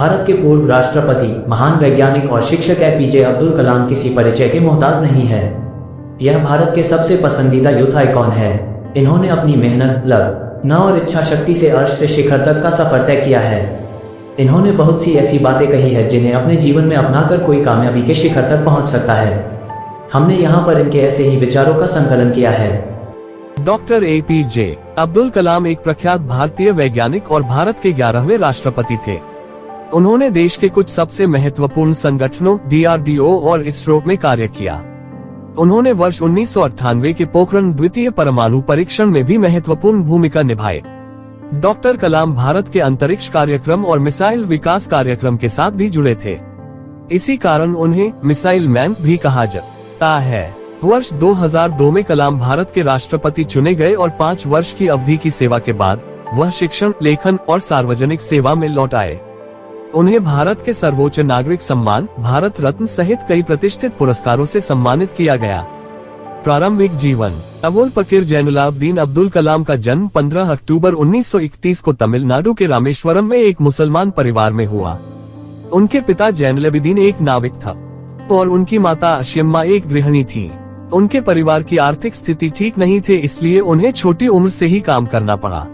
भारत के पूर्व राष्ट्रपति, महान वैज्ञानिक और शिक्षक एपीजे अब्दुल कलाम किसी परिचय के मोहताज नहीं है। यह भारत के सबसे पसंदीदा यूथ आइकॉन है। इन्होंने अपनी मेहनत, लगन और इच्छा शक्ति से अर्श से शिखर तक का सफर तय किया है। इन्होंने बहुत सी ऐसी बातें कही है जिन्हें अपने जीवन में अपनाकर कोई कामयाबी के शिखर तक पहुंच सकता है। हमने यहाँ पर इनके ऐसे ही विचारों का संकलन किया है। डॉक्टर एपीजे अब्दुल कलाम एक प्रख्यात भारतीय वैज्ञानिक और भारत के 11वें राष्ट्रपति थे। उन्होंने देश के कुछ सबसे महत्वपूर्ण संगठनों डीआरडीओ और इसरो में कार्य किया। उन्होंने वर्ष 1998 के पोखरण द्वितीय परमाणु परीक्षण में भी महत्वपूर्ण भूमिका निभाई। डॉक्टर कलाम भारत के अंतरिक्ष कार्यक्रम और मिसाइल विकास कार्यक्रम के साथ भी जुड़े थे। इसी कारण उन्हें मिसाइल मैन भी कहा जाता है। वर्ष 2002 में कलाम भारत के राष्ट्रपति चुने गए और 5 वर्ष की अवधि की सेवा के बाद वह शिक्षण, लेखन और सार्वजनिक सेवा में लौट आए। उन्हें भारत के सर्वोच्च नागरिक सम्मान भारत रत्न सहित कई प्रतिष्ठित पुरस्कारों से सम्मानित किया गया। प्रारंभिक जीवन। अबुल पकीर जैनुलाब्दीन अब्दुल कलाम का जन्म 15 अक्टूबर 1931 को तमिलनाडु के रामेश्वरम में एक मुसलमान परिवार में हुआ। उनके पिता जैनुलाब्दीन एक नाविक था और उनकी माता अशिम्मा एक गृहिणी थी। उनके परिवार की आर्थिक स्थिति ठीक नहीं थी, इसलिए उन्हें छोटी उम्र से ही काम करना पड़ा।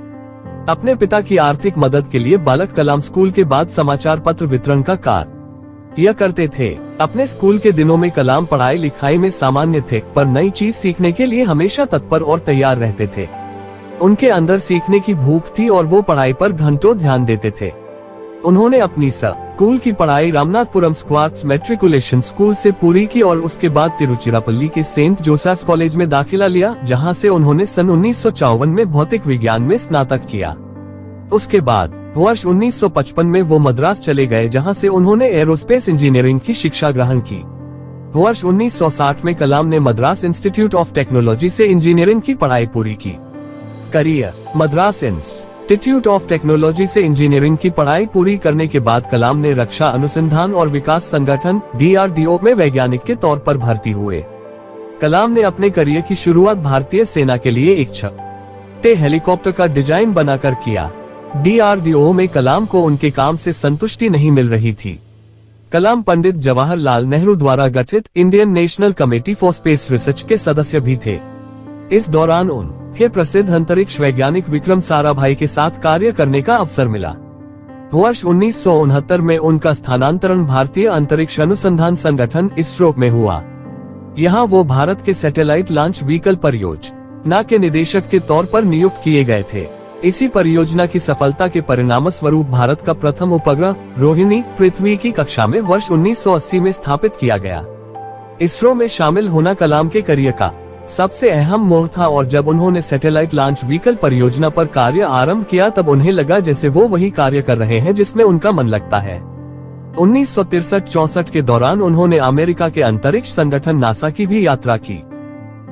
अपने पिता की आर्थिक मदद के लिए बालक कलाम स्कूल के बाद समाचार पत्र वितरण का कार्य करते थे। अपने स्कूल के दिनों में कलाम पढ़ाई लिखाई में सामान्य थे, पर नई चीज सीखने के लिए हमेशा तत्पर और तैयार रहते थे। उनके अंदर सीखने की भूख थी और वो पढ़ाई पर घंटों ध्यान देते थे। उन्होंने अपनी स्कूल की पढ़ाई रामनाथपुरम स्क्वाट्स मैट्रिकुलेशन स्कूल से पूरी की और उसके बाद तिरुचिरापल्ली के सेंट जोसेफ्स कॉलेज में दाखिला लिया, जहां से उन्होंने सन 1954 में भौतिक विज्ञान में स्नातक किया। उसके बाद वर्ष 1955 में वो मद्रास चले गए, जहां से उन्होंने एरोस्पेस इंजीनियरिंग की शिक्षा ग्रहण की। वर्ष 1960 में कलाम ने मद्रास इंस्टीट्यूट ऑफ टेक्नोलॉजी से इंजीनियरिंग की पढ़ाई पूरी की। Career. Madras institute of technology से इंजीनियरिंग की पढ़ाई पूरी करने के बाद कलाम ने रक्षा अनुसंधान और विकास संगठन डीआरडीओ में वैज्ञानिक के तौर पर भर्ती हुए। कलाम ने अपने करियर की शुरुआत भारतीय सेना के लिए एक छोटे हेलीकॉप्टर का डिजाइन बनाकर किया। डीआरडीओ में कलाम को उनके काम से संतुष्टि नहीं मिल रही थी। कलाम पंडित जवाहरलाल नेहरू द्वारा गठित Indian national committee for space research के सदस्य भी थे। इस दौरान उनके प्रसिद्ध अंतरिक्ष वैज्ञानिक विक्रम साराभाई के साथ कार्य करने का अवसर मिला। वर्ष 1969 में उनका स्थानांतरण भारतीय अंतरिक्ष अनुसंधान संगठन इसरो में हुआ। यहाँ वो भारत के सैटेलाइट लॉन्च व्हीकल परियोजना के निदेशक के तौर पर नियुक्त किए गए थे। इसी परियोजना की सफलता के परिणामस्वरूप भारत का प्रथम उपग्रह रोहिणी पृथ्वी की कक्षा में वर्ष 1980 में स्थापित किया गया। इसरो में शामिल होना कलाम के करियर का सबसे अहम मोड़ था और जब उन्होंने सैटेलाइट लॉन्च व्हीकल परियोजना पर कार्य आरंभ किया तब उन्हें लगा जैसे वो वही कार्य कर रहे हैं जिसमें उनका मन लगता है। 1963-64 के दौरान उन्होंने अमेरिका के अंतरिक्ष संगठन नासा की भी यात्रा की।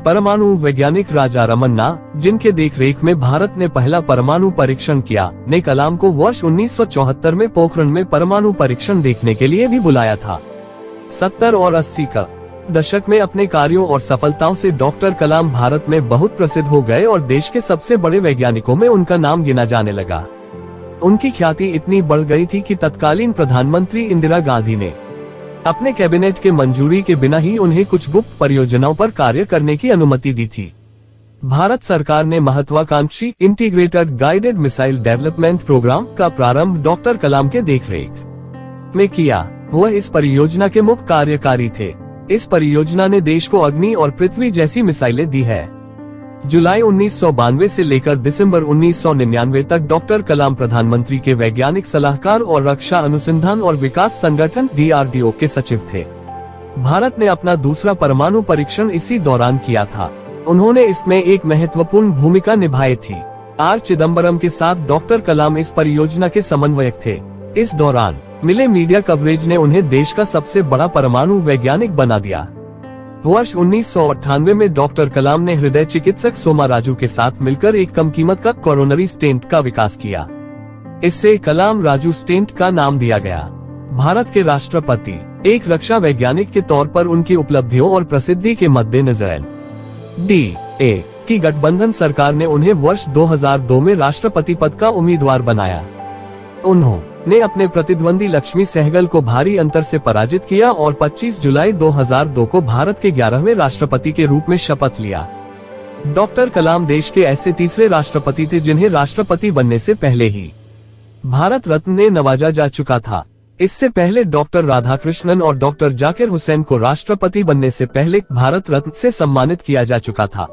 परमाणु वैज्ञानिक राजा रमन्ना, जिनके देखरेख में भारत ने पहला परमाणु परीक्षण किया, ने कलाम को वर्ष 1974 में पोखरण में परमाणु परीक्षण देखने के लिए भी बुलाया था। 70 और 80 का दशक में अपने कार्यों और सफलताओं से डॉक्टर कलाम भारत में बहुत प्रसिद्ध हो गए और देश के सबसे बड़े वैज्ञानिकों में उनका नाम गिना जाने लगा। उनकी ख्याति इतनी बढ़ गई थी कि तत्कालीन प्रधानमंत्री इंदिरा गांधी ने अपने कैबिनेट के मंजूरी के बिना ही उन्हें कुछ गुप्त परियोजनाओं पर कार्य करने की अनुमति दी थी। भारत सरकार ने महत्वाकांक्षी integrated guided missile development programme का प्रारंभ डॉक्टर कलाम के देखरेख में किया। वह इस परियोजना के मुख्य कार्यकारी थे। इस परियोजना ने देश को अग्नि और पृथ्वी जैसी मिसाइलें दी है। जुलाई 1992 से लेकर दिसंबर 1999 तक डॉक्टर कलाम प्रधानमंत्री के वैज्ञानिक सलाहकार और रक्षा अनुसंधान और विकास संगठन डीआरडीओ के सचिव थे। भारत ने अपना दूसरा परमाणु परीक्षण इसी दौरान किया था। उन्होंने इसमें एक महत्वपूर्ण भूमिका निभाई थी। आर चिदम्बरम के साथ डॉक्टर कलाम इस परियोजना के समन्वयक थे। इस दौरान मिले मीडिया कवरेज ने उन्हें देश का सबसे बड़ा परमाणु वैज्ञानिक बना दिया। वर्ष 1998 में डॉक्टर कलाम ने हृदय चिकित्सक सोमा राजू के साथ मिलकर एक कम कीमत का कोरोनरी स्टेंट का विकास किया। इससे कलाम राजू स्टेंट का नाम दिया गया। भारत के राष्ट्रपति एक रक्षा वैज्ञानिक के तौर पर उनकी उपलब्धियों और प्रसिद्धि के मद्देनजर एनडीए की गठबंधन सरकार ने उन्हें वर्ष 2002 में राष्ट्रपति पद का उम्मीदवार बनाया। उन्होंने ने अपने प्रतिद्वंदी लक्ष्मी सहगल को भारी अंतर से पराजित किया और 25 जुलाई 2002 को भारत के 11वें राष्ट्रपति के रूप में शपथ लिया। डॉक्टर कलाम देश के ऐसे तीसरे राष्ट्रपति थे जिन्हें राष्ट्रपति बनने से पहले ही भारत रत्न ने नवाजा जा चुका था। इससे पहले डॉक्टर राधाकृष्णन और डॉक्टर जाकिर हुसैन को राष्ट्रपति बनने से पहले भारत रत्न से सम्मानित किया जा चुका था।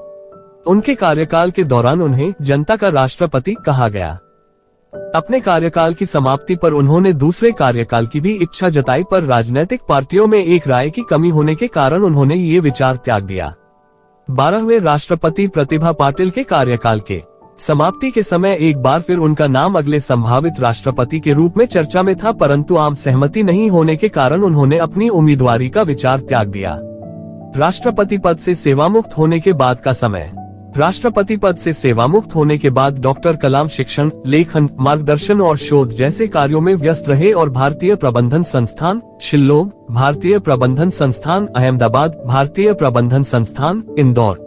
उनके कार्यकाल के दौरान उन्हें जनता का राष्ट्रपति कहा गया। अपने कार्यकाल की समाप्ति पर उन्होंने दूसरे कार्यकाल की भी इच्छा जताई, पर राजनीतिक पार्टियों में एक राय की कमी होने के कारण उन्होंने ये विचार त्याग दिया। 12वें राष्ट्रपति प्रतिभा पाटिल के कार्यकाल के समाप्ति के समय एक बार फिर उनका नाम अगले संभावित राष्ट्रपति के रूप में चर्चा में था, परंतु आम सहमति नहीं होने के कारण उन्होंने अपनी उम्मीदवारी का विचार त्याग दिया। राष्ट्रपति पद से सेवामुक्त होने के बाद का समय। राष्ट्रपति पद से सेवामुक्त होने के बाद डॉक्टर कलाम शिक्षण, लेखन, मार्गदर्शन और शोध जैसे कार्यों में व्यस्त रहे और भारतीय प्रबंधन संस्थान शिल्लोग, भारतीय प्रबंधन संस्थान अहमदाबाद, भारतीय प्रबंधन संस्थान इंदौर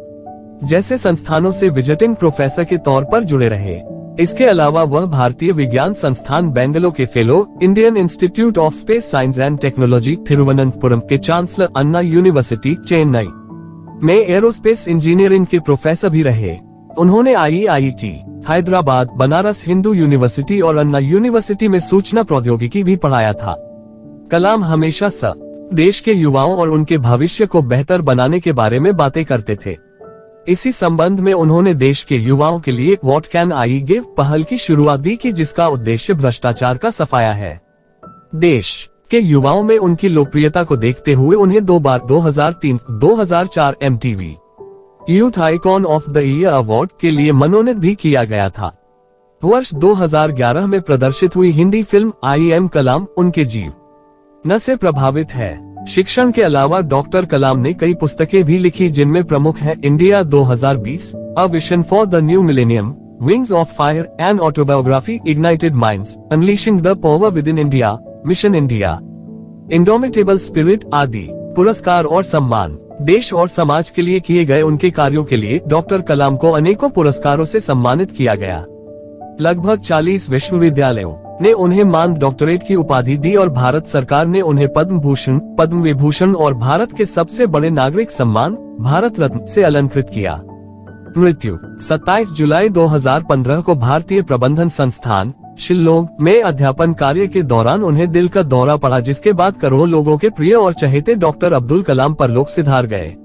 जैसे संस्थानों से विजिटिंग प्रोफेसर के तौर पर जुड़े रहे। इसके अलावा वह भारतीय विज्ञान संस्थान बेंगलुरु के fellow, Indian institute of space science and technology Thiruvananthapuram के चांसलर, अन्ना यूनिवर्सिटी चेन्नई में एरोस्पेस इंजीनियरिंग के प्रोफेसर भी रहे। उन्होंने IIT हैदराबाद, बनारस हिंदू यूनिवर्सिटी और अन्ना यूनिवर्सिटी में सूचना प्रौद्योगिकी भी पढ़ाया था। कलाम हमेशा देश के युवाओं और उनके भविष्य को बेहतर बनाने के बारे में बातें करते थे। इसी संबंध में उन्होंने देश के युवाओं के लिए व्हाट कैन आई गिव पहल की शुरुआत भी की, जिसका उद्देश्य भ्रष्टाचार का सफाया है। देश के युवाओं में उनकी लोकप्रियता को देखते हुए उन्हें 2 बार 2003-2004 MTV youth icon of the year award के लिए मनोनीत भी किया गया था। वर्ष 2011 में प्रदर्शित हुई हिंदी फिल्म आई एम कलाम उनके जीवन से प्रभावित है। शिक्षण के अलावा डॉक्टर कलाम ने कई पुस्तकें भी लिखी, जिनमें प्रमुख है India 2020, a vision for the new millennium, wings of fire, an autobiography, ignited minds, unleashing the power with in India, mission India, indomitable spirit आदि। पुरस्कार और सम्मान। देश और समाज के लिए किए गए उनके कार्यों के लिए डॉक्टर कलाम को अनेकों पुरस्कारों से सम्मानित किया गया। लगभग 40 विश्वविद्यालयों ने उन्हें मान डॉक्टरेट की उपाधि दी और भारत सरकार ने उन्हें पद्म भूषण, पद्म विभूषण और भारत के सबसे बड़े नागरिक सम्मान भारत रत्न से अलंकृत किया। मृत्यु 27 जुलाई 2015 को भारतीय प्रबंधन संस्थान शिल्लोग में अध्यापन कार्य के दौरान उन्हें दिल का दौरा पड़ा, जिसके बाद करोड़ों लोगों के प्रिय और चहेते डॉक्टर अब्दुल कलाम परलोक सिधार गए।